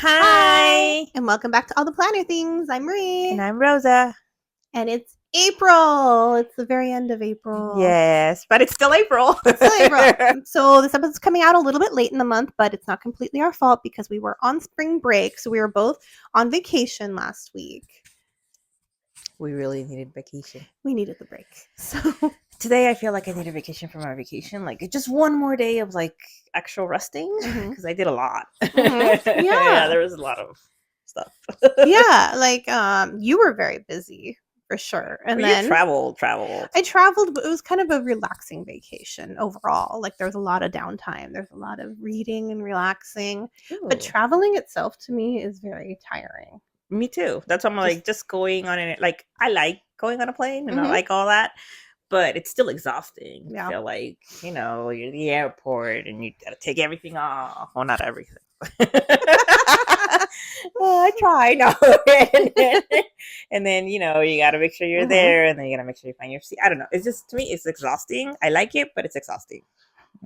Hi. And welcome back to All the Planner Things. I'm Marie. And I'm Rosa. And it's April. It's the very end of April. Yes, but it's still April. Still April. So this episode's coming out a little bit late in the month, but it's not completely our fault because we were on spring break. So we were both on vacation last week. We really needed vacation. We needed the break. So today I feel like I need a vacation from our vacation. Like just one more day of like actual resting because I did a lot. Yeah, there was a lot of stuff. Yeah, like you were very busy for sure. And then you traveled. I traveled, but it was kind of a relaxing vacation overall. Like there was a lot of downtime. There's a lot of reading and relaxing. Ooh. But traveling itself to me is very tiring. Me too. That's why I'm like just going on it. Like I like going on a plane and I like all that, but it's still exhausting. Yeah. I feel like, you're in the airport and you gotta take everything off. Well, not everything. Well, I try. No. and then, you gotta make sure you're there, and then you gotta make sure you find your seat. I don't know. It's just, to me, it's exhausting. I like it, but it's exhausting.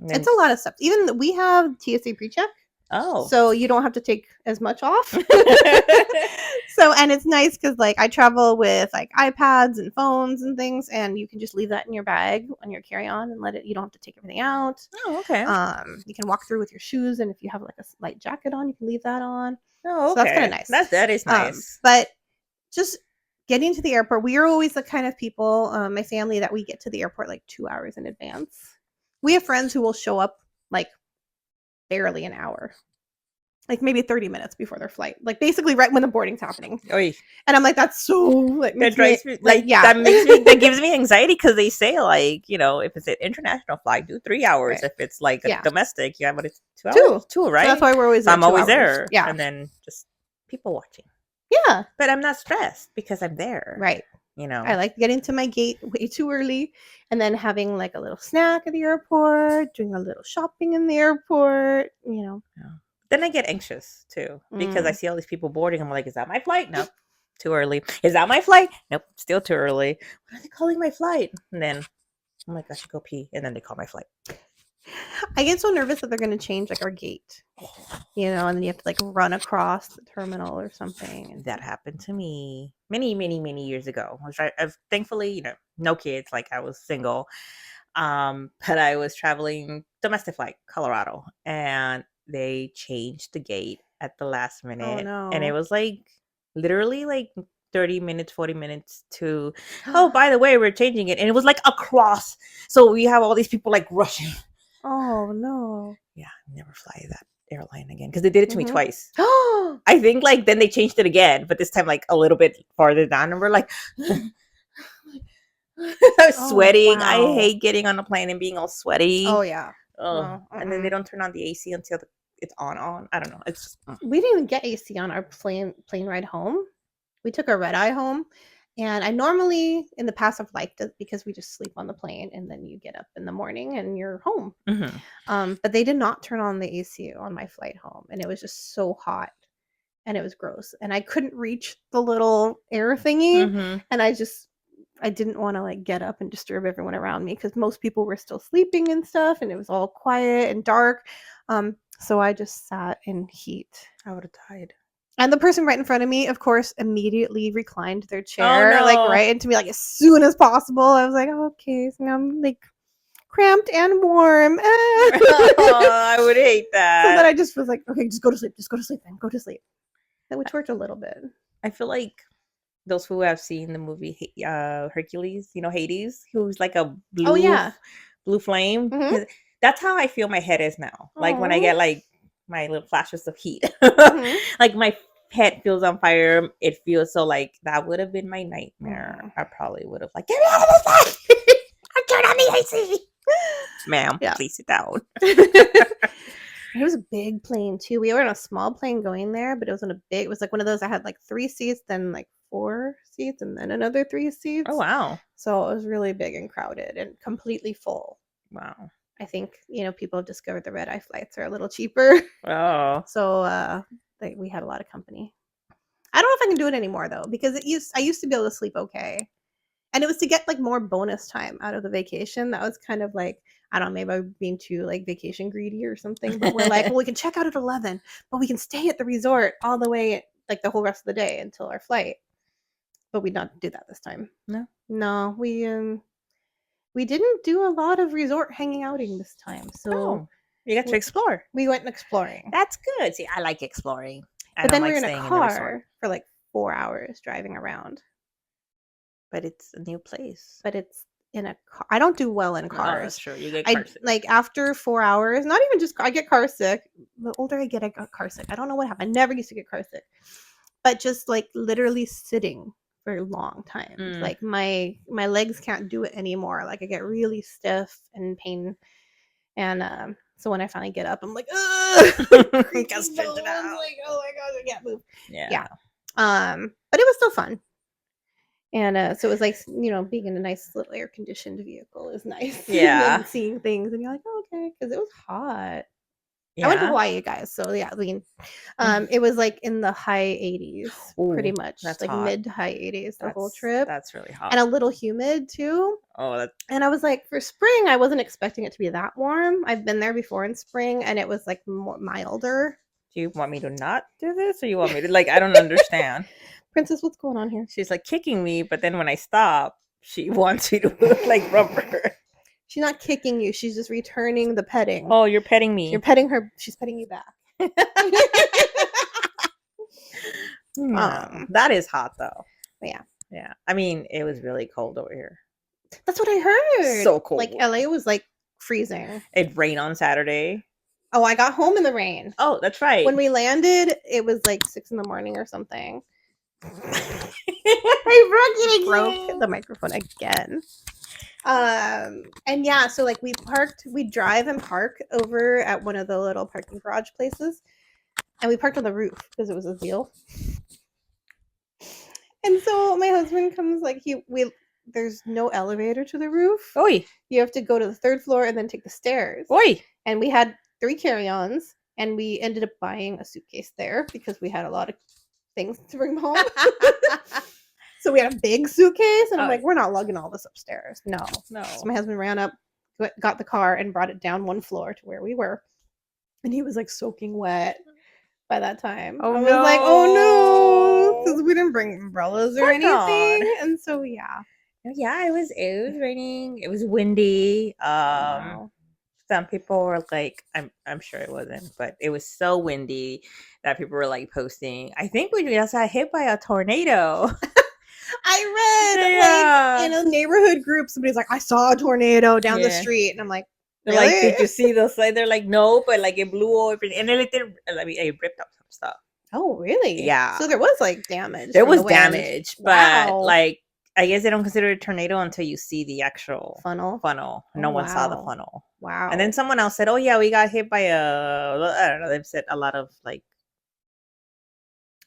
It's a lot of stuff. Even we have TSA pre-check. Oh. So you don't have to take as much off. And it's nice because like I travel with like iPads and phones and things, and you can just leave that in your bag on your carry-on and you don't have to take everything out. Oh, okay. You can walk through with your shoes, and if you have like a light jacket on, you can leave that on. Oh, okay. So that's kind of nice. That is nice. But just getting to the airport, we are always the kind of people, my family, that we get to the airport like 2 hours in advance. We have friends who will show up like barely an hour, like maybe 30 minutes before their flight, like basically right when the boarding's happening. Oy. And I'm like, that's so like that drives me like yeah, that gives me anxiety because they say like, if it's an international flight, do 3 hours. Right. If it's like a domestic, but it's 2 hours. Two, right? So that's why we're always. So I'm always there. Yeah, and then just people watching. Yeah, but I'm not stressed because I'm there. Right. I like getting to my gate way too early and then having like a little snack at the airport, doing a little shopping in the airport, Yeah. Then I get anxious too because I see all these people boarding. I'm like, is that my flight? Nope, too early. Is that my flight? Nope, still too early. What are they calling my flight? And then I'm like, I should go pee. And then they call my flight. I get so nervous that they're going to change like our gate, and then you have to like run across the terminal or something. That happened to me many, many, many years ago. I've thankfully, no kids, like I was single. But I was traveling domestic flight, Colorado, and they changed the gate at the last minute. Oh, no. And it was like literally like 30 minutes, 40 minutes to, oh, by the way, we're changing it. And it was like across. So we have all these people like rushing. Oh, no. Yeah, never fly that airline again because they did it to me twice. I think like then they changed it again, but this time like a little bit farther down, and we're like I was sweating. Wow. I hate getting on a plane and being all sweaty. Oh yeah. No, and then they don't turn on the AC until it's on. I don't know. It's just we didn't even get AC on our plane ride home. We took a red eye home. And I normally, in the past, have liked it because we just sleep on the plane and then you get up in the morning and you're home. But they did not turn on the AC on my flight home. And it was just so hot and it was gross. And I couldn't reach the little air thingy. And I didn't want to like get up and disturb everyone around me because most people were still sleeping and stuff. And it was all quiet and dark. So I just sat in heat. I would have died. And the person right in front of me, of course, immediately reclined their chair, like right into me, like as soon as possible. I was like, oh, okay, so now I'm like cramped and warm. I would hate that. So then I just was like, okay, just go to sleep. Just go to sleep then. Go to sleep. Which worked a little bit. I feel like those who have seen the movie Hercules, Hades, who's like a blue flame. That's how I feel my head is now. Like when I get like my little flashes of heat. Like my head feels on fire. It feels so like that would have been my nightmare. I probably would have like, get me out of this life. I'm turning on the AC. Ma'am, please sit down. It was a big plane too. We were in a small plane going there, but it was like one of those that had like 3 seats, then like 4 seats, and then another 3 seats. Oh wow. So it was really big and crowded and completely full. Wow. I think, people have discovered the red-eye flights are a little cheaper. Oh. So we had a lot of company. I don't know if I can do it anymore, though, because I used to be able to sleep okay. And it was to get like more bonus time out of the vacation. That was kind of like, I don't know, maybe I'm being too like vacation greedy or something. But we're like, well, we can check out at 11, but we can stay at the resort all the way, like the whole rest of the day until our flight. But we not do that this time. No, we didn't do a lot of resort hanging outing this time. So you got to explore. We went exploring. That's good. See, I like exploring. But then we were in a car for like 4 hours driving around. But it's a new place. But it's in a car. I don't do well in cars. Oh, that's true. You get car sick. Like after 4 hours, not even just I get car sick. The older I get, I got car sick. I don't know what happened. I never used to get car sick. But just like literally sitting for long times. Like my legs can't do it anymore. Like I get really stiff and pain. And so when I finally get up, I'm like, ugh. I can't stretch it out. Like, oh my gosh, I can't move. Yeah. But it was still fun. And so it was like, you know, being in a nice little air conditioned vehicle is nice. Yeah. And seeing things and you're like, oh, okay, because it was hot. Yeah. I went to Hawaii, guys. So yeah, I mean, it was like in the high 80s, pretty much. That's like hot. Mid to high 80s the whole trip. That's really hot. And a little humid too. Oh, and I was like, for spring, I wasn't expecting it to be that warm. I've been there before in spring, and it was like more milder. Do you want me to not do this, or you want me to like? I don't understand. Princess, what's going on here? She's like kicking me, but then when I stop, she wants me to like rub her. She's not kicking you. She's just returning the petting. Oh, you're petting me. You're petting her. She's petting you back. That is hot, though. Yeah. Yeah. I mean, it was really cold over here. That's what I heard. So cold. Like, LA was, like, freezing. It rained on Saturday. Oh, I got home in the rain. Oh, that's right. When we landed, it was, like, 6 in the morning or something. I broke the microphone again. And yeah, so like we drive and park over at one of the little parking garage places, and we parked on the roof because it was a deal. And so my husband comes, like, there's no elevator to the roof. Oi. You have to go to the 3rd floor and then take the stairs. Oi. And we had 3 carry-ons, and we ended up buying a suitcase there because we had a lot of things to bring home. So we had a big suitcase, and I'm like, we're not lugging all this upstairs. No. So my husband ran up, got the car, and brought it down 1 floor to where we were. And he was like soaking wet by that time. Oh, I was like, oh no, because we didn't bring umbrellas or anything. And so yeah, it was raining. It was windy. Wow. Some people were like, I'm sure it wasn't, but it was so windy that people were like posting, I think we just got hit by a tornado. I read like in a neighborhood group, somebody's like, I saw a tornado down the street, and I'm like, really? Like, did you see those? Like, they're like, no, but like it blew over, and then it ripped up some stuff. Oh, really? Yeah. So there was like damage. There was damage, but wow. like I guess they don't consider it a tornado until you see the actual funnel. No one saw the funnel. Wow. And then someone else said, oh yeah, we got hit by I don't know. They've said a lot of like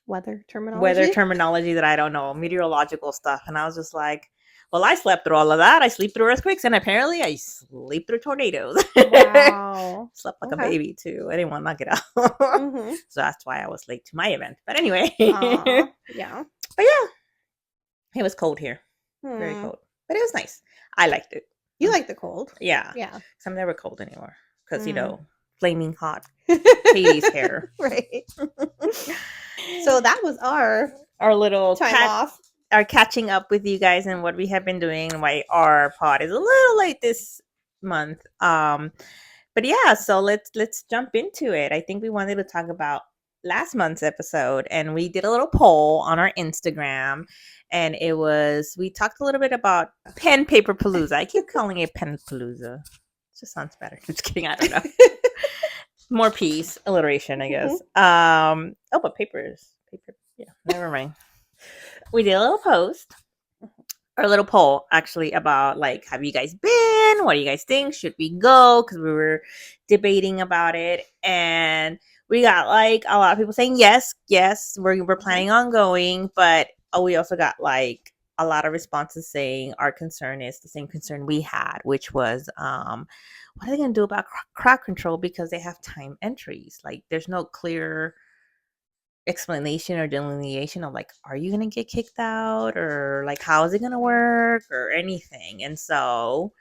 weather terminology that I don't know, meteorological stuff. And I was just like, well, I slept through all of that. I sleep through earthquakes, and apparently I sleep through tornadoes. Wow. Slept like a baby too. I didn't want to knock it out. Mm-hmm. So that's why I was late to my event. But anyway. Yeah. But yeah. It was cold here. Very cold. But it was nice. I liked it. You like the cold? Yeah. Yeah. Because I'm never cold anymore. Because, you know, flaming hot Hades hair. Right. So that was our little time off. Our catching up with you guys and what we have been doing and why our pod is a little late this month. But yeah, so let's jump into it. I think we wanted to talk about last month's episode, and we did a little poll on our Instagram, and we talked a little bit about pen paper palooza. I keep calling it pen palooza. It just sounds better. Just kidding. I don't know. More peace, alliteration, I guess. But paper. Yeah, never mind. We did a little post, or a little poll, actually, about like, have you guys been? What do you guys think? Should we go? Because we were debating about it, and we got like a lot of people saying yes, we're planning on going, but we also got like a lot of responses saying our concern is the same concern we had, which was what are they going to do about crowd control, because they have time entries. Like, there's no clear explanation or delineation of like, are you gonna get kicked out, or like how is it gonna work, or anything. And so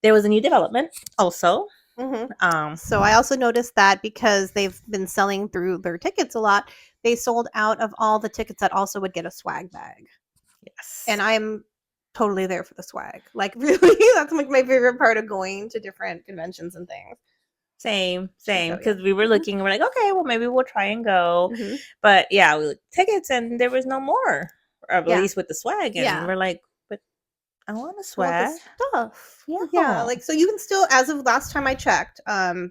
there was a new development also. So I also noticed that because they've been selling through their tickets a lot, they sold out of all the tickets that also would get a swag bag. Yes. And I'm totally there for the swag. Like, really, that's like my favorite part of going to different conventions and things. Same, So, because yeah. we were looking, we're like, okay, well, maybe we'll try and go. Mm-hmm. But yeah, we looked at tickets and there was no more, or at Yeah. least with the swag. And Yeah. we're like, but I want a I want the swag. stuff. Yeah. Yeah. Like, so you can still, as of last time I checked,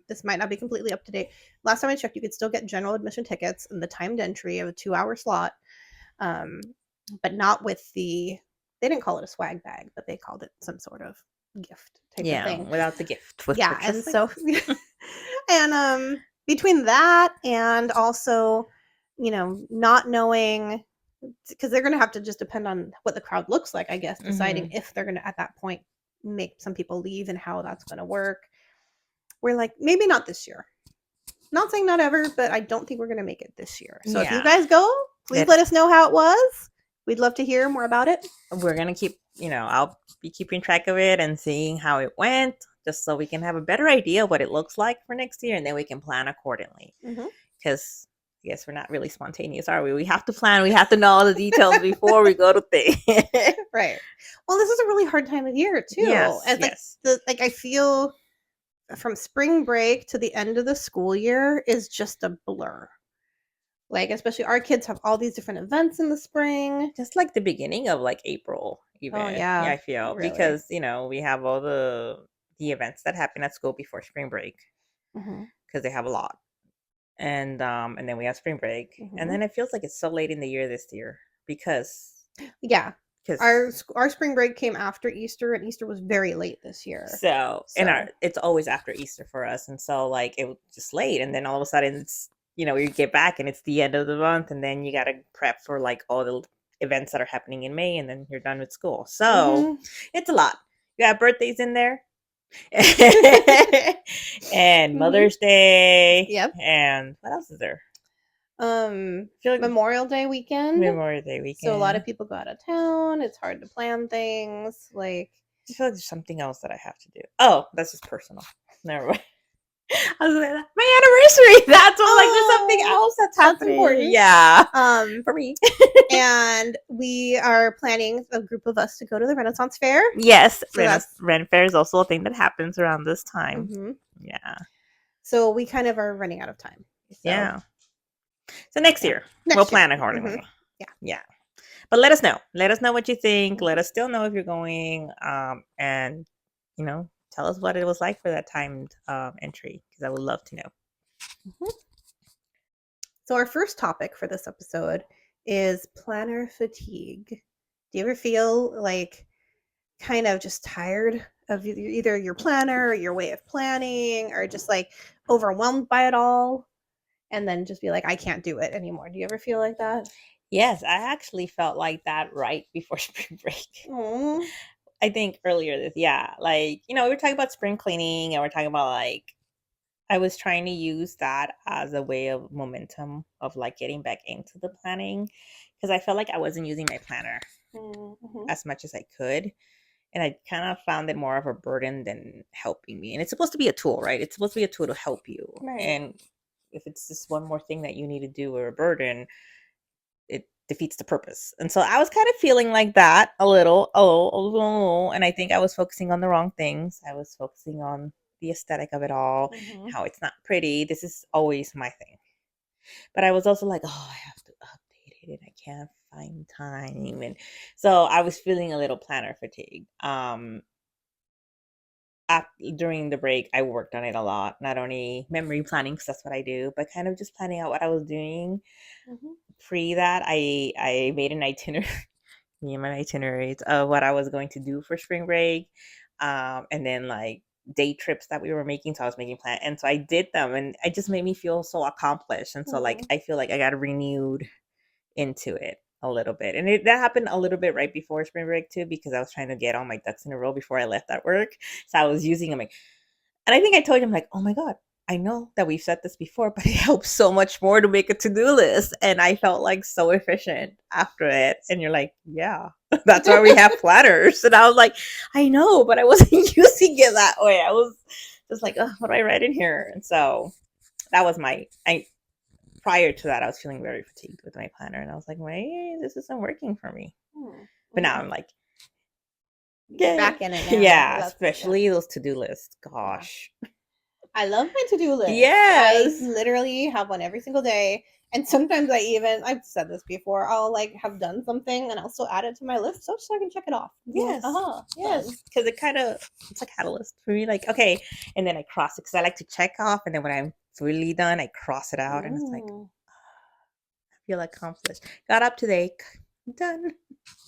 this might not be completely up to date. Last time I checked, you could still get general admission tickets in the timed entry of a 2-hour slot. But not with they didn't call it a swag bag, but they called it some sort of gift type of thing. Without the gift. With yeah, and so and between that and also, not knowing, because they're gonna have to just depend on what the crowd looks like, I guess, deciding if they're gonna at that point make some people leave and how that's gonna work. We're like, maybe not this year. Not saying not ever, but I don't think we're gonna make it this year. So if you guys go, please let us know how it was. We'd love to hear more about it. We're gonna keep, I'll be keeping track of it and seeing how it went, just so we can have a better idea of what it looks like for next year, and then we can plan accordingly. Because I guess we're not really spontaneous, are we? We have to plan. We have to know all the details before we go to things. Right. Well, this is a really hard time of year too. Yes. I feel from spring break to the end of the school year is just a blur. Like, especially our kids have all these different events in the spring. Just like the beginning of like April, even. Oh, yeah. I feel really. because we have all the events that happen at school before spring break, because they have a lot, and then we have spring break, and then it feels like it's so late in the year this year because our spring break came after Easter, and Easter was very late this year. So. It's always after Easter for us, and so like it was just late, and then all of a sudden it's you get back and it's the end of the month, and then you got to prep for like all the events that are happening in May, and then you're done with school. So it's a lot. You got birthdays in there. And Mother's Day. Yep. And what else is there? Like Memorial Day weekend. So a lot of people go out of town. It's hard to plan things. Like, I feel like there's something else that I have to do. Oh, that's just personal. Never mind. I was like, my anniversary. That's what, like, there's something else that's happening. Important. Yeah. For me. And we are planning a group of us to go to the Renaissance Fair. Yes. So Ren Fair is also a thing that happens around this time. Yeah. So we kind of are running out of time. So. Yeah. So next year, we'll plan accordingly. Yeah. But let us know. Let us know what you think. Let us still know if you're going. And, tell us what it was like for that timed entry, because I would love to know. So our first topic for this episode is planner fatigue. Do you ever feel like kind of just tired of either your planner or your way of planning, or just like overwhelmed by it all, and then just be like, I can't do it anymore? Do you ever feel like that? Yes, I actually felt like that right before spring break. I think earlier like, we were talking about spring cleaning, and we're talking about like, I was trying to use that as a way of momentum of like getting back into the planning, because I felt like I wasn't using my planner as much as I could. And I kind of found it more of a burden than helping me. And it's supposed to be a tool, right? It's supposed to be a tool to help you. Right. And if it's just one more thing that you need to do or a burden, it defeats the purpose. And so I was kind of feeling like that a little. And I think I was focusing on the wrong things. I was focusing on the aesthetic of it all, how it's not pretty. This is always my thing. But I was also like, oh, I have to update it, and I can't find time. And so I was feeling a little planner fatigue. During the break, I worked on it a lot. Not only memory planning, because that's what I do, but kind of just planning out what I was doing. Pre that, I made an itinerary, me and my itineraries of what I was going to do for spring break, and then like day trips that we were making. So I was making plans, and so I did them, and it just made me feel so accomplished. And so like I feel like I got renewed into it a little bit. And that happened a little bit right before spring break too, because I was trying to get all my ducks in a row before I left at work. So I was using them, and I think I told him like, oh my God, I know that we've said this before, but it helps so much more to make a to-do list. And I felt like so efficient after it. And you're like, yeah, that's why we have planners. And I was like, I know, but I wasn't using it that way. I was just like, oh, what do I write in here? And so that was prior to that, I was feeling very fatigued with my planner. And I was like, wait, this isn't working for me. But now I'm like, you're back in it now. Yeah, especially those to-do lists. Gosh. I love my to-do list. Yes. I literally have one every single day. And sometimes I've said this before, I'll like have done something and I'll still add it to my list so I can check it off. Yes. Like, yes. Because it's a catalyst for me. Like, okay. And then I cross it because I like to check off. And then when I'm really done, I cross it out. And it's like, I feel accomplished. Got up today. Done.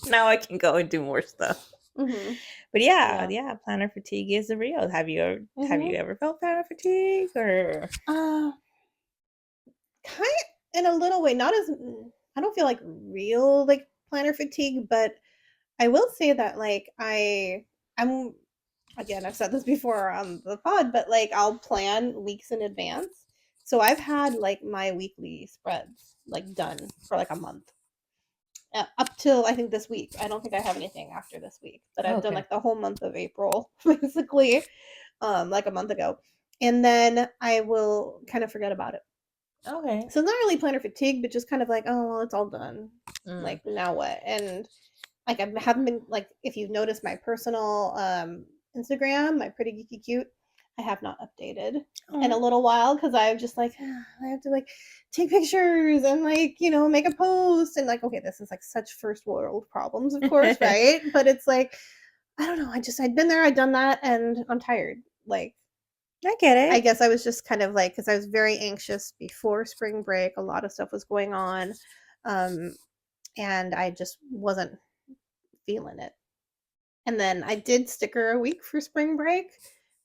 Now I can go and do more stuff. But yeah, planner fatigue is real. Have you ever felt planner fatigue or kind in a little way, not as I don't feel like real like planner fatigue, but I will say that like I'm again, I've said this before on the pod, but like I'll plan weeks in advance. So I've had like my weekly spreads like done for like a month. Up till I think this week. I don't think I have anything after this week, but I've done like the whole month of April basically like a month ago. And then I will kind of forget about it. Okay. So it's not really planner fatigue, but just kind of like, oh, well, it's all done. Like, now what? And like I haven't been like, if you've noticed my personal Instagram, my Pretty Geeky Cute, I have not updated in a little while because I've just like I have to like take pictures and like make a post and like, okay, this is like such first world problems, of course, right? But it's like I don't know. I'd been there, I'd done that, and I'm tired. Like I get it. I guess I was just kind of like, because I was very anxious before spring break. A lot of stuff was going on. And I just wasn't feeling it. And then I did sticker a week for spring break,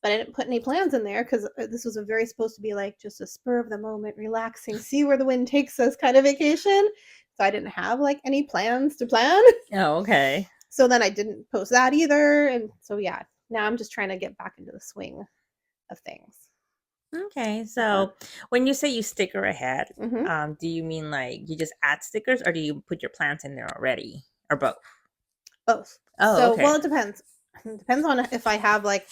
but I didn't put any plans in there because this was supposed to be like just a spur of the moment, relaxing, see where the wind takes us kind of vacation. So I didn't have like any plans to plan. Oh, okay. So then I didn't post that either. And so, yeah, now I'm just trying to get back into the swing of things. Okay, so when you say you sticker ahead, do you mean like you just add stickers or do you put your plans in there already or both? Both. Oh, so, okay. well, it depends. It depends on if I have like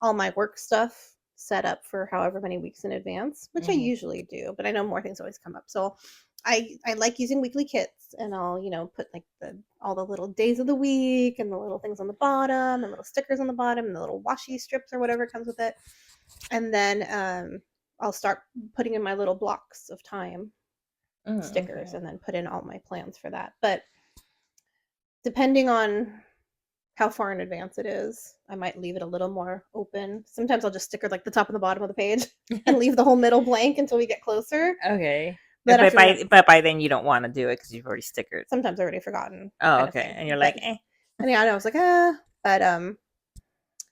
all my work stuff set up for however many weeks in advance, which I usually do, but I know more things always come up. So I like using weekly kits and I'll, put like all the little days of the week and the little things on the bottom and little stickers on the bottom and the little washi strips or whatever comes with it. And then I'll start putting in my little blocks of time stickers and then put in all my plans for that. But depending on how far in advance it is, I might leave it a little more open. Sometimes I'll just sticker like the top and the bottom of the page and leave the whole middle blank until we get closer. Okay. But by then you don't want to do it because you've already stickered. Sometimes I've already forgotten. Oh, okay. And you're like, eh. And yeah, I was like, but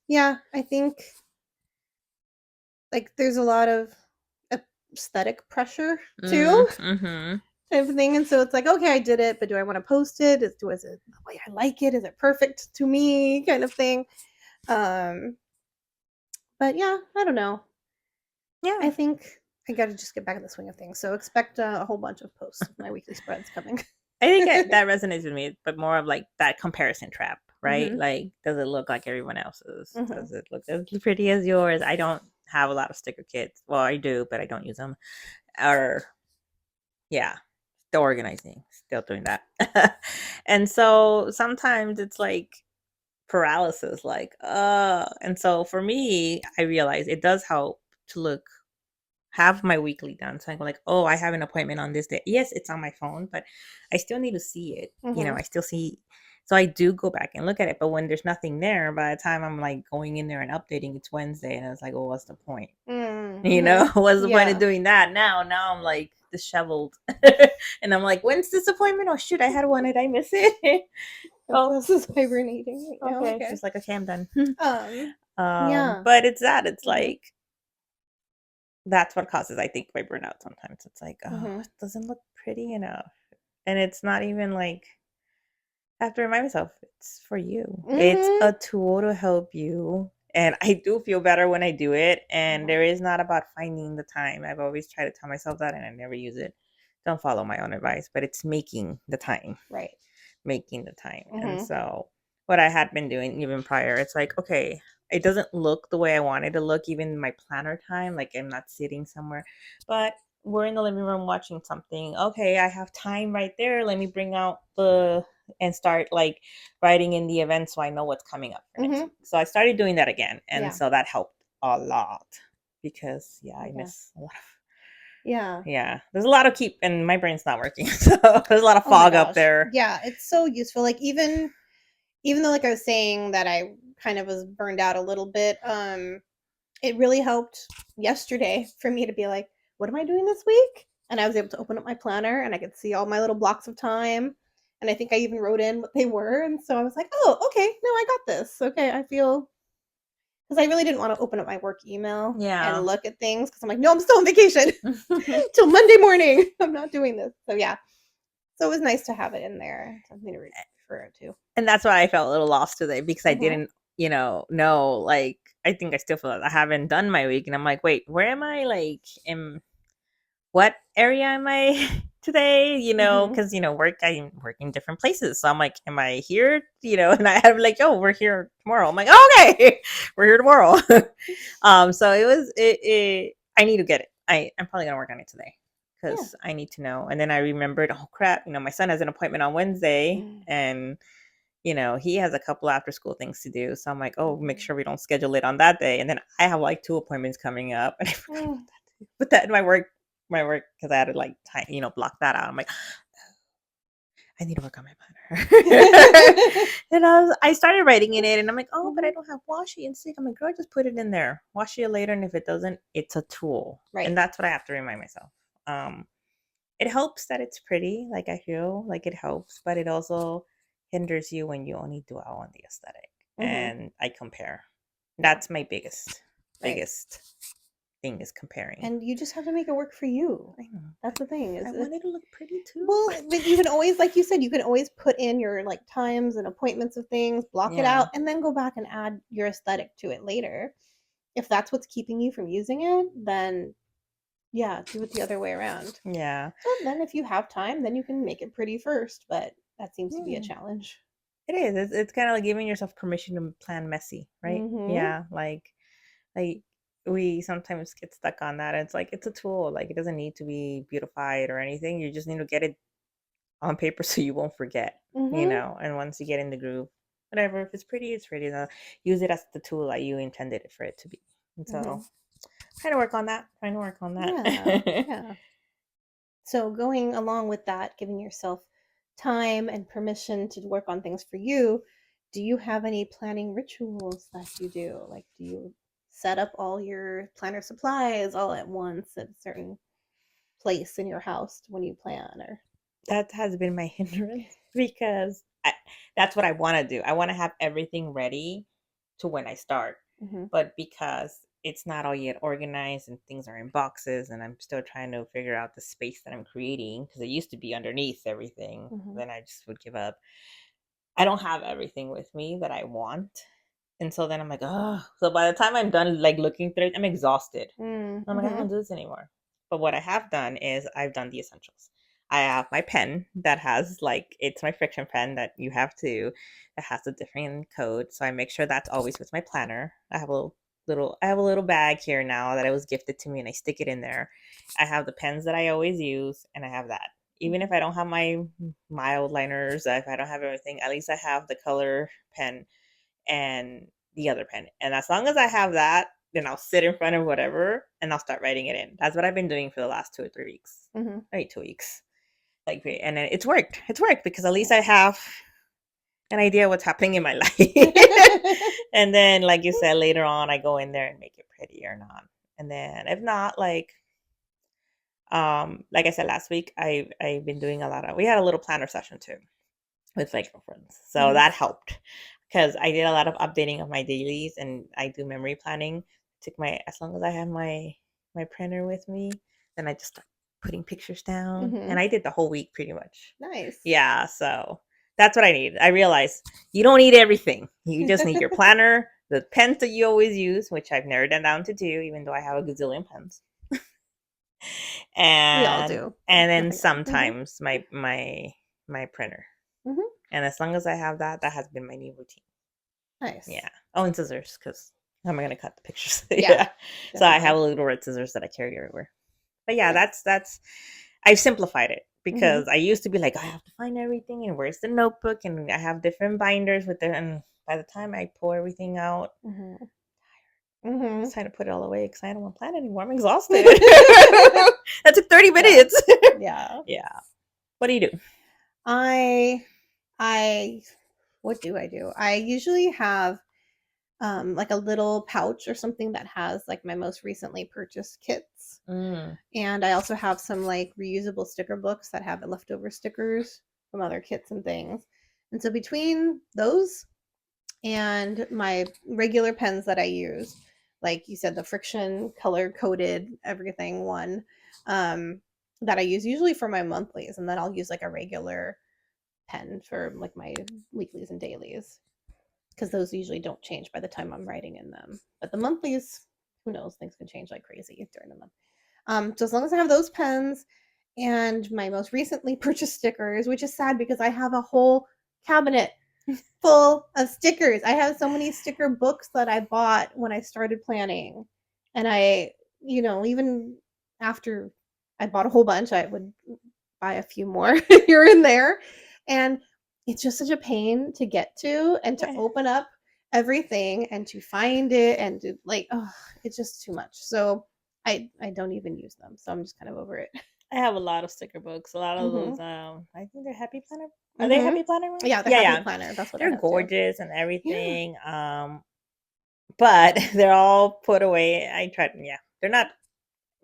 yeah, I think like there's a lot of aesthetic pressure too. Type of thing. And so it's like, okay, I did it, but do I want to post it? Is it the way I like it? Is it perfect to me? Kind of thing. But yeah, I don't know. Yeah. I think I got to just get back in the swing of things. So expect a whole bunch of posts of my weekly spreads coming. I think that resonates with me, but more of like that comparison trap, right? Like, does it look like everyone else's? Does it look as pretty as yours? I don't have a lot of sticker kits. Well, I do, but I don't use them. Or, yeah, still organizing, still doing that. And so sometimes it's like paralysis, like, and so for me, I realize it does help to have my weekly done. So I go like, oh, I have an appointment on this day. Yes, it's on my phone, but I still need to see it. I still see. So I do go back and look at it. But when there's nothing there, by the time I'm like going in there and updating, it's Wednesday. And it's like, well, what's the point? What's the point of doing that? Now I'm like disheveled. And I'm like, when's this appointment? Oh, shoot, I had one. Did I miss it? Oh, this is hibernating right now. Okay. It's just like, okay, I'm done. Yeah. But it's that. It's like, that's what causes, I think, my burnout sometimes. It's like, oh, it doesn't look pretty enough. And it's not even like, I have to remind myself, it's for you. It's a tool to help you And I do feel better when I do it. And there is not about finding the time. I've always tried to tell myself that and I never use it. Don't follow my own advice, but it's making the time. Right. Making the time. And so what I had been doing even prior, it's like, okay, it doesn't look the way I wanted to look, even my planner time. Like I'm not sitting somewhere, but we're in the living room watching something. Okay, I have time right there. Let me bring out and start like writing in the event so I know what's coming up for next week. So I started doing that again. And so that helped a lot because I miss a lot of yeah, there's a lot of and my brain's not working, so there's a lot of fog up there. Yeah, it's so useful. Like even though like I was saying that I kind of was burned out a little bit, it really helped yesterday for me to be like, what am I doing this week? And I was able to open up my planner and I could see all my little blocks of time, and I think I even wrote in what they were, and so I was like, oh, okay, no, I got this. Okay, I feel, because I really didn't want to open up my work email and look at things because I'm like, no, I'm still on vacation till Monday morning. I'm not doing this. So yeah. So it was nice to have it in there. Something to refer to. And that's why I felt a little lost today because I didn't, know, like, I think I still feel like I haven't done my week. And I'm like, wait, where am I? Like, in what area am I today? Because, I work in different places. So I'm like, am I here? And I have like, oh, we're here tomorrow. I'm like, oh, okay, we're here tomorrow. So I need to get it. I'm probably going to work on it today because I need to know. And then I remembered, oh crap, my son has an appointment on Wednesday and he has a couple after school things to do. So I'm like, oh, make sure we don't schedule it on that day. And then I have like 2 appointments coming up and I forgot about that. Put that in my work because I had to like block that out. I'm like, I need to work on my planner. And I started writing in it and I'm like, oh, but I don't have washi and stick. I'm like, girl, just put it in there. Washi it later. And if it doesn't, it's a tool. Right. And that's what I have to remind myself. It helps that it's pretty. Like I feel like it helps, but it also hinders you when you only dwell on the aesthetic. And I compare. That's my biggest thing is comparing. And you just have to make it work for you. I know. That's the thing. I want it to look pretty too. Well, but you can always, like you said, you can always put in your like times and appointments of things, block it out, and then go back and add your aesthetic to it later. If that's what's keeping you from using it, then do it the other way around. Yeah. So then if you have time, then you can make it pretty first, but that seems to be a challenge. It is. It's kind of like giving yourself permission to plan messy, right? Yeah. Like we sometimes get stuck on that. It's like, it's a tool. Like it doesn't need to be beautified or anything. You just need to get it on paper so you won't forget, and once you get in the groove, whatever, if it's pretty, it's pretty. Use it as the tool that you intended it for it to be. And so trying to work on that. Yeah. So going along with that, giving yourself time and permission to work on things for you, do you have any planning rituals that you do? Like, do you set up all your planner supplies all at once at a certain place in your house when you plan? Or that has been my hindrance because that's what I want to do. I want to have everything ready to when I start, but because it's not all yet organized and things are in boxes and I'm still trying to figure out the space that I'm creating because it used to be underneath everything. Then I just would give up. I don't have everything with me that I want. And so then I'm like, oh, so by the time I'm done like looking through it, I'm exhausted. I'm like, I don't do this anymore. But what I have done is I've done the essentials. I have my pen that has like, it's my friction pen that you have to, it has a different code. So I make sure that's always with my planner. I have a little bag here now that it was gifted to me and I stick it in there. I have the pens that I always use and I have that. Even if I don't have my mild liners, if I don't have everything, at least I have the color pen and the other pen. And as long as I have that, then I'll sit in front of whatever and I'll start writing it in. That's what I've been doing for the last 2 or 3 weeks. Maybe 2 weeks. Like, and then it's worked. It's worked because at least I have an idea what's happening in my life. And then, like you said, later on, I go in there and make it pretty or not. And then if not, like I said last week, I've been doing we had a little planner session too with my girlfriends. So that helped because I did a lot of updating of my dailies and I do memory planning. As long as I have my printer with me, then I just start putting pictures down. And I did the whole week pretty much. Nice. Yeah. So that's what I need. I realized you don't need everything. You just need your planner, the pens that you always use, which I've narrowed them down to 2, even though I have a gazillion pens. We all do. And then Nothing. sometimes my printer. Mm-hmm. And as long as I have that, that has been my new routine. Nice. Yeah. Oh, and scissors, because how am I going to cut the pictures? Yeah. So I have little red scissors that I carry everywhere. But yeah, that's I've simplified it because I used to be like, I have to find everything and where's the notebook, and I have different binders with it, and by the time I pull everything out, it's time to put it all away because I don't want to plan anymore. I'm exhausted. That took 30 minutes. Yeah. Yeah. What do you do? What do I do? I usually have like a little pouch or something that has like my most recently purchased kits. And I also have some like reusable sticker books that have leftover stickers from other kits and things. And so between those and my regular pens that I use, like you said, the friction color coded everything one, that I use usually for my monthlies, and then I'll use like a regular pen for like my weeklies and dailies, because those usually don't change by the time I'm writing in them. But the monthlies, who knows, things can change like crazy during the month. So as long as I have those pens and my most recently purchased stickers, which is sad because I have a whole cabinet full of stickers. I have so many sticker books that I bought when I started planning. And I, even after I bought a whole bunch, I would buy a few more here and there. And it's just such a pain to get to and to open up everything and to find it and to it's just too much. So I don't even use them. So I'm just kind of over it. I have a lot of sticker books. A lot of those. I think they're Happy Planner. Are they Happy Planner? Yeah, they're Happy Planner. That's what they're gorgeous and everything. Yeah. But they're all put away. I tried. Yeah, they're not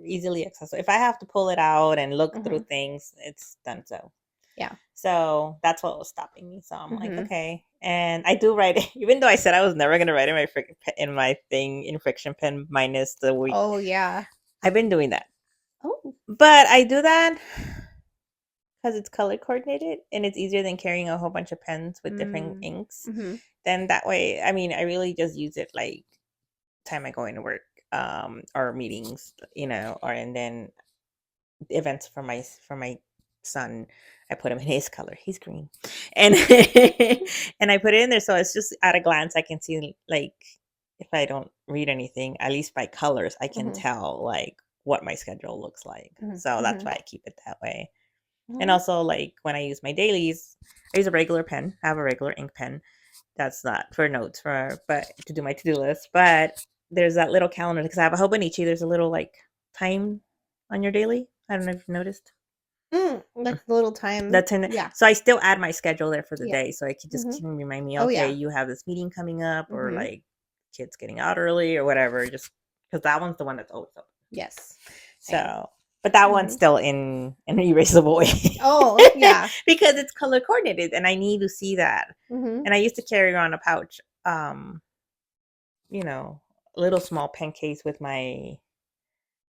easily accessible. If I have to pull it out and look through things, it's done. So yeah. So that's what was stopping me. So I'm like, okay. And I do write, even though I said I was never gonna write in my thing in friction pen minus the week. Oh yeah. I've been doing that. Oh. But I do that because it's color coordinated and it's easier than carrying a whole bunch of pens with different inks. Then that way, I mean, I really just use it like time I go into work, or meetings, and then events for my son. I put him in his color. He's green, and and I put it in there so it's just at a glance I can see, like, if I don't read anything, at least by colors I can tell like what my schedule looks like. So that's why I keep it that way. And also, like, when I use my dailies, I use a regular pen. I have a regular ink pen. That's not for notes, but to do my to-do list. But there's that little calendar because I have a Hobonichi. There's a little like time on your daily. I don't know if you've noticed. Like the little time. That's in. Yeah. So I still add my schedule there for the day, so I can just remind me. Okay, you have this meeting coming up, or like kids getting out early, or whatever. Just because that one's the one that's always open. Yes. So, but that one's still in an erasable way. Oh yeah, because it's color coordinated, and I need to see that. And I used to carry around a pouch, little small pen case with my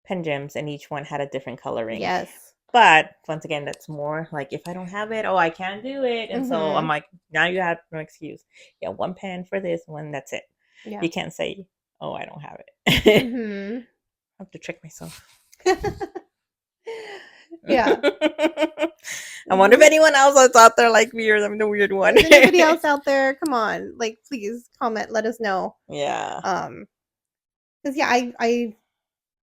pen gems, and each one had a different coloring. Yes. But once again, that's more like if I don't have it, I can't do it. And so I'm like, now you have no excuse. Yeah, one pen for this one, that's it. Yeah. You can't say, oh, I don't have it. I have to trick myself. Yeah. I wonder if anyone else is out there like me, or I'm the weird one. Is anybody else out there? Come on, like, please comment, let us know. Yeah. Because yeah,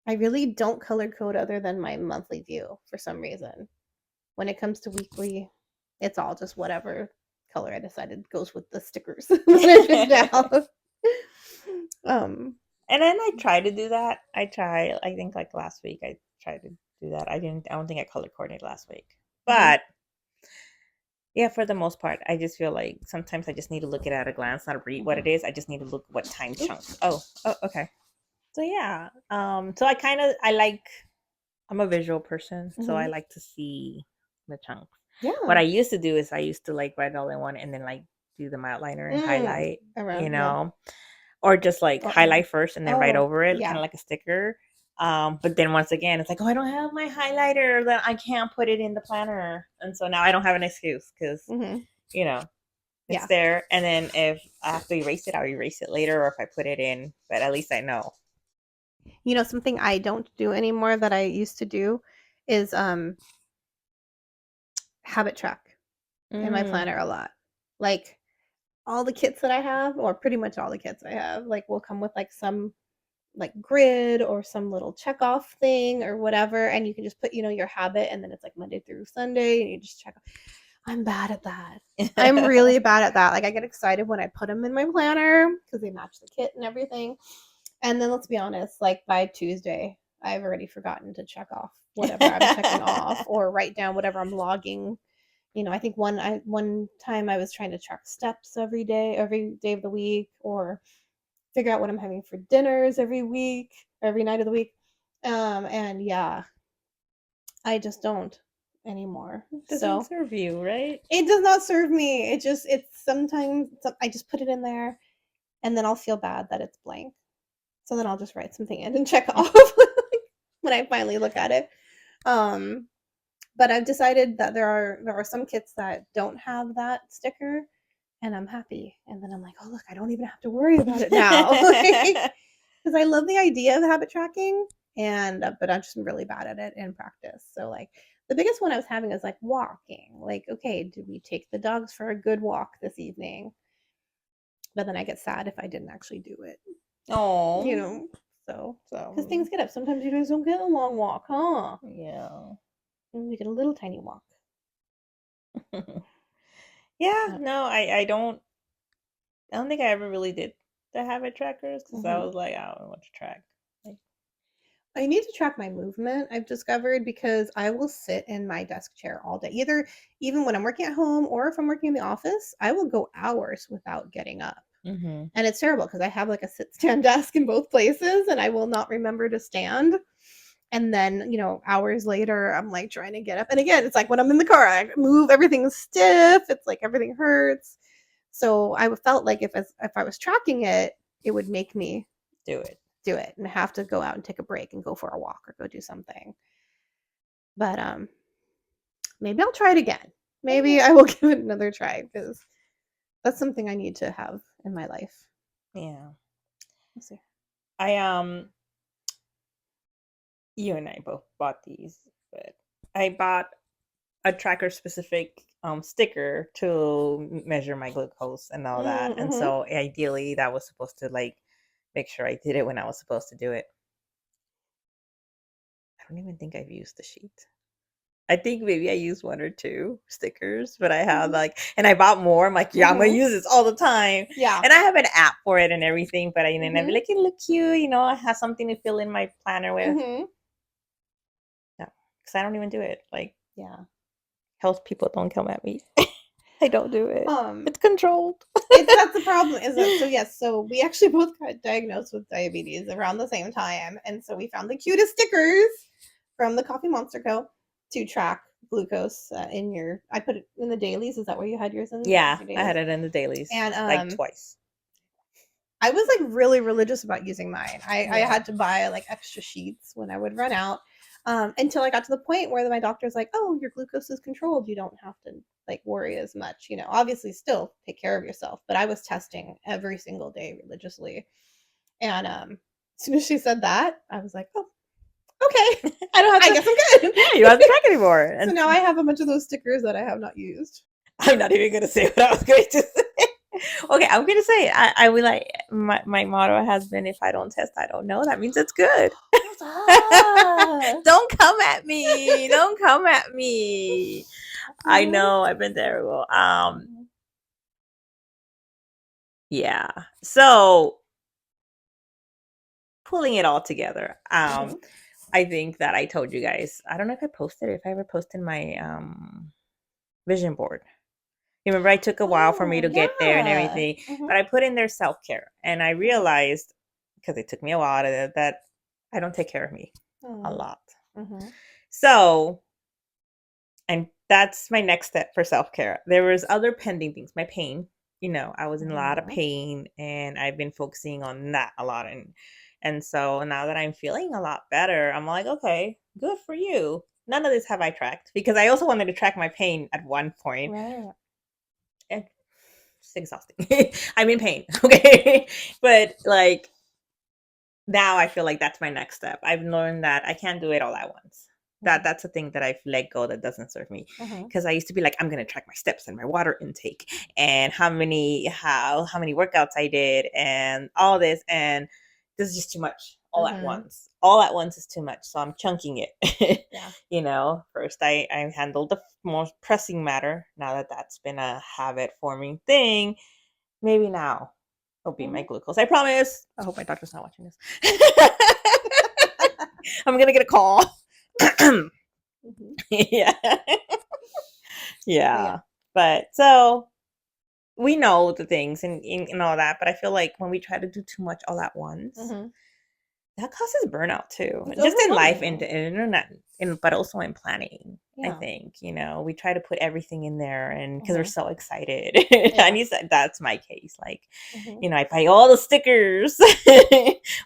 I really don't color code other than my monthly view for some reason. When it comes to weekly, it's all just whatever color I decided goes with the stickers. And then I try to do that. I think like last week I tried to do that. I don't think I color coordinated last week. But yeah, for the most part, I just feel like sometimes I just need to look at a glance, not read what it is. I just need to look what time chunks. Oh, okay. So yeah. So I'm a visual person, so I like to see the chunks. Yeah. What I used to do is I used to like write it all in one and then like do the outliner and highlight, around, or just like highlight first and then write over it, kind of like a sticker. But then once again, it's like, I don't have my highlighter, then I can't put it in the planner, and so now I don't have an excuse because It's there, and then if I have to erase it, I'll erase it later, or if I put it in. But at least I know. You know, something I don't do anymore that I used to do is habit track in my planner a lot. Like all the kits that I have, or pretty much all the kits I have, like will come with like some like grid or some little check off thing or whatever, and you can just put, you know, your habit, and then it's like Monday through Sunday, and you just check. I'm bad at that. I'm really bad at that. Like I get excited when I put them in my planner because they match the kit and everything. And then let's be honest, like by Tuesday, I've already forgotten to check off whatever I'm checking off or write down whatever I'm logging. You know, I think one time I was trying to track steps every day of the week, or figure out what I'm having for dinners every week, every night of the week. And yeah, I just don't anymore. Doesn't serve you, right? It does not serve me. It's sometimes I just put it in there, and then I'll feel bad that it's blank. So then I'll just write something in and check off when I finally look at it. But I've decided that there are some kits that don't have that sticker, and I'm happy. And then I'm like, oh look, I don't even have to worry about it now. Because I love the idea of habit tracking, and but I'm just really bad at it in practice. So like the biggest one I was having is like walking. Like, okay, did we take the dogs for a good walk this evening? But then I get sad if I didn't actually do it. Oh, you know, so because things get up. Sometimes you guys don't get a long walk, huh? Yeah. And we get a little tiny walk. Yeah, no, I don't think I ever really did the habit trackers because I was like, I don't know what to track. Like, I need to track my movement, I've discovered, because I will sit in my desk chair all day. Even when I'm working at home or if I'm working in the office, I will go hours without getting up. And it's terrible because I have like a sit stand desk in both places, and I will not remember to stand. And then, you know, hours later, I'm like trying to get up. And again, it's like when I'm in the car, I move, everything's stiff. It's like everything hurts. So I felt like if I was tracking it, it would make me do it and have to go out and take a break and go for a walk or go do something. But maybe I'll try it again. Maybe I will give it another try, because that's something I need to have in my life. Yeah. Let's see. You and I both bought these, but I bought a tracker specific sticker to measure my glucose and all that. And so ideally that was supposed to like make sure I did it when I was supposed to do it. I don't even think I've used the sheet. I think maybe I used 1 or 2 stickers, but I have like, and I bought more. I'm like, yeah, I'm gonna use this all the time. Yeah. And I have an app for it and everything, but I never like it look cute, you know, I have something to fill in my planner with. No, because I don't even do it. Like, yeah. Health people don't come at me. I don't do it. It's controlled. That's the problem, isn't it? So yes, so we actually both got diagnosed with diabetes around the same time, and so we found the cutest stickers from the Coffee Monster Co. to track glucose in your. I put it in the dailies. Is that where you had yours in? Yeah, I had it in the dailies, and like twice. I was like really religious about using mine. I had to buy like extra sheets when I would run out. Until I got to the point where my doctor's like, oh, your glucose is controlled. You don't have to like worry as much, you know, obviously still take care of yourself. But I was testing every single day religiously. And as soon as she said that, I was like, oh, okay. I guess I'm good. Yeah, you don't have to track anymore. And so now I have a bunch of those stickers that I have not used. I'm not even going to say what I was going to say. Okay, I'm going to say it. I will like, my motto has been, if I don't test, I don't know. That means it's good. Don't come at me. Don't come at me. I know I've been terrible. Yeah. So pulling it all together. I think that I told you guys, I don't know if I posted it, if I ever posted my vision board. You remember I took a while for me to get there and everything, but I put in there self-care, and I realized, because it took me a while, that I don't take care of me a lot. So, and that's my next step for self-care. There was other pending things. My pain, you know, I was in a lot of pain, and I've been focusing on that a lot. And so now that I'm feeling a lot better, I'm like, okay, good for you. None of this have I tracked, because I also wanted to track my pain at one point. Right. It's exhausting. I'm in pain. Okay. But like now I feel like that's my next step. I've learned that I can't do it all at once. That's a thing that I've let go that doesn't serve me. Because I used to be like, I'm gonna track my steps and my water intake and how many workouts I did and all this, and this is just too much all at once. All at once is too much. So I'm chunking it. Yeah. First I handled the most pressing matter. Now that that's been a habit forming thing, maybe now it'll be my glucose. I promise. I hope my doctor's not watching this. I'm gonna get a call. Yeah. Yeah. But so we know the things and all that, but I feel like when we try to do too much all at once, that causes burnout too. It's just in life overwhelming. and internet, but also in planning. I Yeah. think, we try to put everything in there and because we're so excited. Yeah. I need that's my case. Like, I buy all the stickers,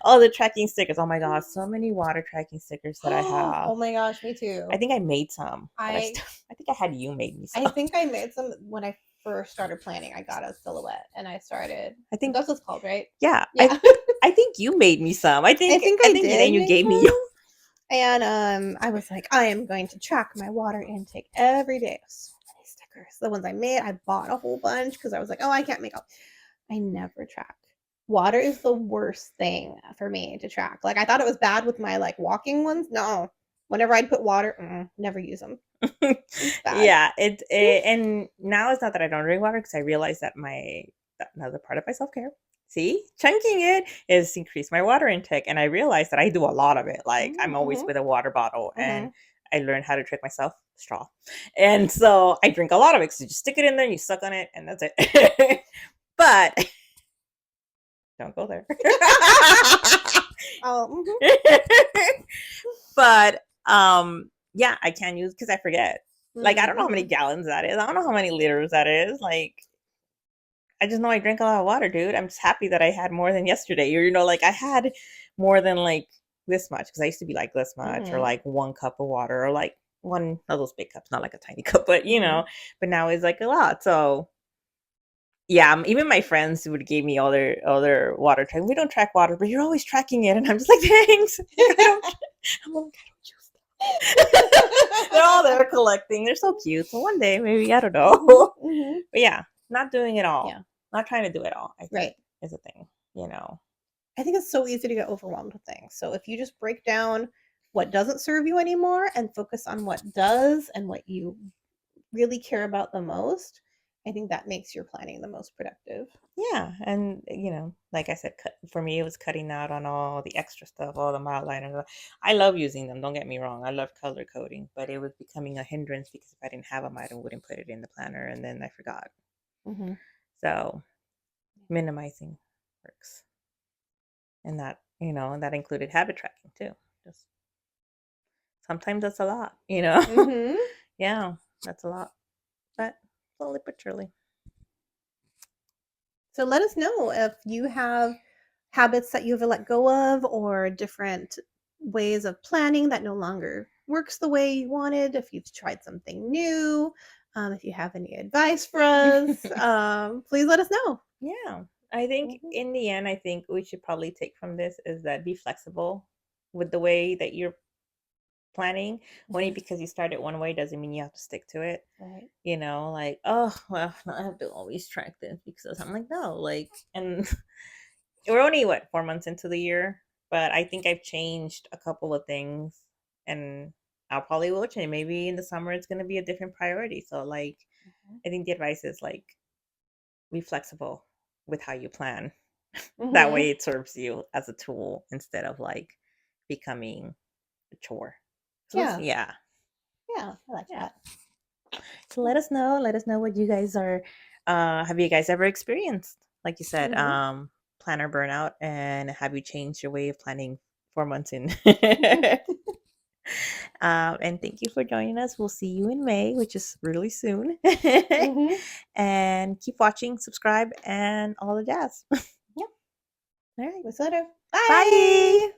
all the tracking stickers. Oh my gosh, so many water tracking stickers that I have. Oh my gosh, me too. I think I made some. I think I had you made me some. I think I made some when I first started planning. I got a silhouette and I started. I think that's what's called, right? Yeah. I think you made me some. I think I did. And you gave me yours. And I was like, I am going to track my water intake every day. So many stickers. The ones I made, I bought a whole bunch because I was like, oh, I can't make up. I never track. Water is the worst thing for me to track. Like I thought it was bad with my like walking ones. No, whenever I'd put water, never use them. Yeah, and now it's not that I don't drink water because I realize that another part of my self-care. See, chunking it is increase my water intake, and I realize that I do a lot of it. Like I'm always with a water bottle, and I learned how to trick myself straw, and so I drink a lot of it. So you just stick it in there, and you suck on it, and that's it. But don't go there. But yeah, I can use because I forget. Like I don't know how many gallons that is. I don't know how many liters that is. Like I just know I drink a lot of water, dude. I'm just happy that I had more than yesterday. Or like I had more than like this much because I used to be like this much or like 1 cup of water or like one of those big cups, not like a tiny cup, but but now it's like a lot. So yeah, even my friends would give me all their water track. We don't track water, but you're always tracking it, and I'm just like, thanks. I'm like, I don't use that. They're all there collecting. They're so cute. So one day, maybe I don't know. But yeah, not doing it all. Yeah. Not trying to do it all. I think is a thing. I think it's so easy to get overwhelmed with things. So if you just break down what doesn't serve you anymore and focus on what does and what you really care about the most, I think that makes your planning the most productive. Yeah. And, like I said, for me, it was cutting out on all the extra stuff, all the mild liners. I love using them. Don't get me wrong. I love color coding, but it was becoming a hindrance because if I didn't have them, I wouldn't put it in the planner. And then I forgot. So minimizing works. And that, that included habit tracking too. Just sometimes that's a lot, Yeah, that's a lot. But slowly but surely. So let us know if you have habits that you've let go of or different ways of planning that no longer works the way you wanted, if you've tried something new, if you have any advice for us, please let us know. Yeah. I think in the end, I think we should probably take from this is that be flexible with the way that you're planning. Only because you started one way doesn't mean you have to stick to it. Right. Like, oh, well, I have to always track this because I'm like, no, like, and we're only 4 months into the year, but I think I've changed a couple of things and I'll probably will change. Maybe in the summer it's going to be a different priority. So like, I think the advice is like, be flexible with how you plan. That way it serves you as a tool instead of like becoming a chore. So yeah. I like that. So let us know what you guys are have you guys ever experienced, like you said, planner burnout, and have you changed your way of planning 4 months in? And thank you for joining us. We'll see you in May, which is really soon. And keep watching, subscribe, and all the jazz. Yep. All right. We'll see you later. Bye.